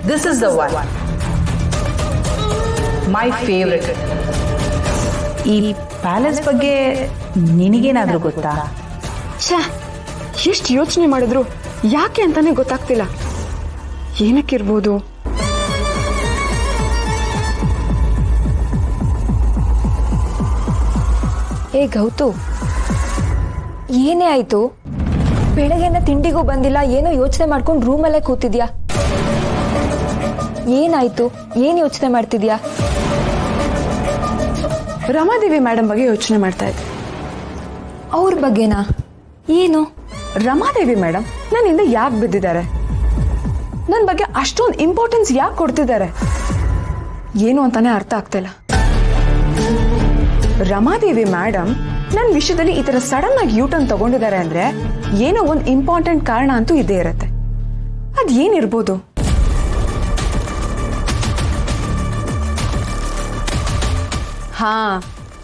This is the one, my favourite. ಈ palace ಬಗ್ಗೆ ನಿನಗೇನಾದ್ರೂ ಗೊತ್ತಾ? ಛೇ, ಎಷ್ಟು ಯೋಚನೆ ಮಾಡಿದ್ರು ಯಾಕೆ ಅಂತಾನೆ ಗೊತ್ತಾಗ್ತಿಲ್ಲ. ಏನಕ್ಕಿರ್ಬೋದು? ಏ ಗೌತು, ಏನೇ ಆಯ್ತು? ಬೆಳಗ್ಗೆನ ತಿಂಡಿಗೂ ಬಂದಿಲ್ಲ, ಏನೋ ಯೋಚನೆ ಮಾಡ್ಕೊಂಡು ರೂಮಲ್ಲೇ ಕೂತಿದ್ಯಾ. ಏನಾಯ್ತು? ಏನ್ ಯೋಚನೆ ಮಾಡ್ತಿದ್ಯಾ? ರಮಾದೇವಿ ಮೇಡಮ್ ಬಗ್ಗೆ ಯೋಚನೆ ಮಾಡ್ತಾ ಇದ್ದೆ. ಅವ್ರ ಬಗ್ಗೆನಾ? ಏನು? ರಮಾದೇವಿ ಮೇಡಮ್ ನನ್ನಿಂದ ಯಾಕೆ ಬಿದ್ದಿದ್ದಾರೆ? ನನ್ನ ಬಗ್ಗೆ ಅಷ್ಟೊಂದು ಇಂಪಾರ್ಟೆನ್ಸ್ ಯಾಕೆ ಕೊಡ್ತಿದ್ದಾರೆ? ಏನು ಅಂತಾನೆ ಅರ್ಥ ಆಗ್ತಿಲ್ಲ. ರಮಾದೇವಿ ಮೇಡಮ್ ನನ್ನ ವಿಷಯದಲ್ಲಿ ಈ ತರ ಸಡನ್ ಆಗಿ ಯೂಟರ್ನ್ ತಗೊಂಡಿದ್ದಾರೆ ಅಂದ್ರೆ ಏನೋ ಒಂದು ಇಂಪಾರ್ಟೆಂಟ್ ಕಾರಣ ಅಂತೂ ಇದ್ದೇ ಇರತ್ತೆ. ಅದೇನಿರ್ಬೋದು? ಹಾ,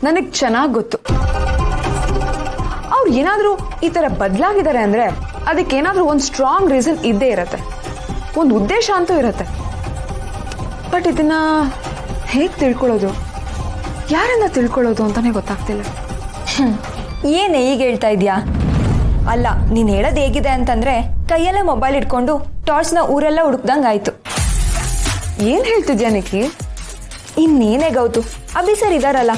ನನಗ್ ಚೆನ್ನಾಗಿ ಗೊತ್ತು. ಅವ್ರು ಏನಾದ್ರೂ ಈ ತರ ಬದಲಾಗಿದ್ದಾರೆ ಅಂದ್ರೆ ಅದಕ್ಕೇನಾದ್ರೂ ಒಂದು ಸ್ಟ್ರಾಂಗ್ ರೀಸನ್ ಇದ್ದೇ ಇರತ್ತೆ, ಒಂದು ಉದ್ದೇಶ ಅಂತೂ ಇರತ್ತೆ. ಬಟ್ ಇದನ್ನ ಹೇಗ್ ತಿಳ್ಕೊಳ್ಳೋದು, ಯಾರಿಂದ ತಿಳ್ಕೊಳ್ಳೋದು ಅಂತಾನೆ ಗೊತ್ತಾಗ್ತಿಲ್ಲ. ಏನೇ ಈಗ ಹೇಳ್ತಾ ಇದ್ಯಾ? ಅಲ್ಲ, ನೀನ್ ಹೇಳೋದು ಹೇಗಿದೆ ಅಂತಂದ್ರೆ ಕೈಯಲ್ಲೇ ಮೊಬೈಲ್ ಇಟ್ಕೊಂಡು ಟಾರ್ಚ್ನ ಊರೆಲ್ಲ ಹುಡುಕ್ದಂಗ್ ಆಯ್ತು. ಏನ್ ಹೇಳ್ತಿದ್ಯಾ ನಿಖಿ? ಇನ್ನೇನೇ ಗೌತು, ಅಭಿ ಸರ್ ಇದಾರಲ್ಲ,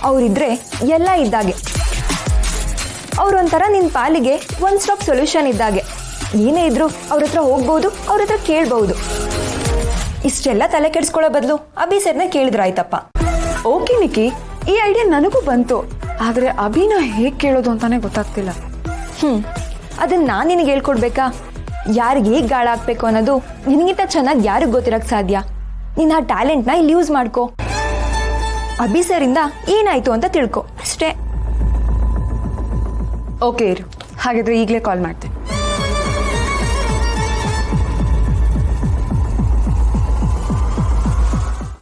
ಅವ್ರಿದ್ರೆ ಎಲ್ಲ ಇದ್ದಾಗೆ. ಅವ್ರೊಂಥರ ನಿನ್ ಪಾಲಿಗೆ ಒನ್ ಸ್ಟಾಪ್ ಸೊಲ್ಯೂಷನ್ ಇದ್ದಾಗೆ. ಏನೇ ಇದ್ರು ಅವ್ರ ಹತ್ರ ಹೋಗ್ಬಹುದು, ಅವ್ರ ಹತ್ರ ಕೇಳ್ಬಹುದು. ಇಷ್ಟೆಲ್ಲ ತಲೆ ಕೆಡಿಸ್ಕೊಳ್ಳೋ ಬದಲು ಅಭಿ ಸರ್ನೇ ಕೇಳಿದ್ರಾಯ್ತಪ್ಪ. ಓಕೆ ನಿಖಿ, ಈ ಐಡಿಯಾ ನನಗೂ ಬಂತು. ಆದ್ರೆ ಅಭಿನ ಹೇಗ್ ಕೇಳೋದು ಅಂತಾನೆ ಗೊತ್ತಾಗ್ತಿಲ್ಲ. ಅದನ್ನ ನಾನು ನಿನಗೆ ಹೇಳ್ಕೊಡ್ಬೇಕಾ? ಯಾರಿಗೆ ಹೇಗೆ ಗಾಳ ಹಾಕ್ಬೇಕು ಅನ್ನೋದು ನಿನಗಿಂತ ಚೆನ್ನಾಗಿ ಯಾರಿಗೆ ಗೊತ್ತಿರಕ್ ಸಾಧ್ಯ? ನೀನ್ ಆ ಟ್ಯಾಲೆಂಟ್ನ ಇಲ್ಲಿ ಯೂಸ್ ಮಾಡ್ಕೋ. ಅಭಿ ಸರಿಂದ ಏನಾಯ್ತು ಅಂತ ತಿಳ್ಕೊ ಅಷ್ಟೇ. ಓಕೆ ಇರು, ಹಾಗಿದ್ರೆ ಈಗಲೇ ಕಾಲ್ ಮಾಡ್ತೀನಿ.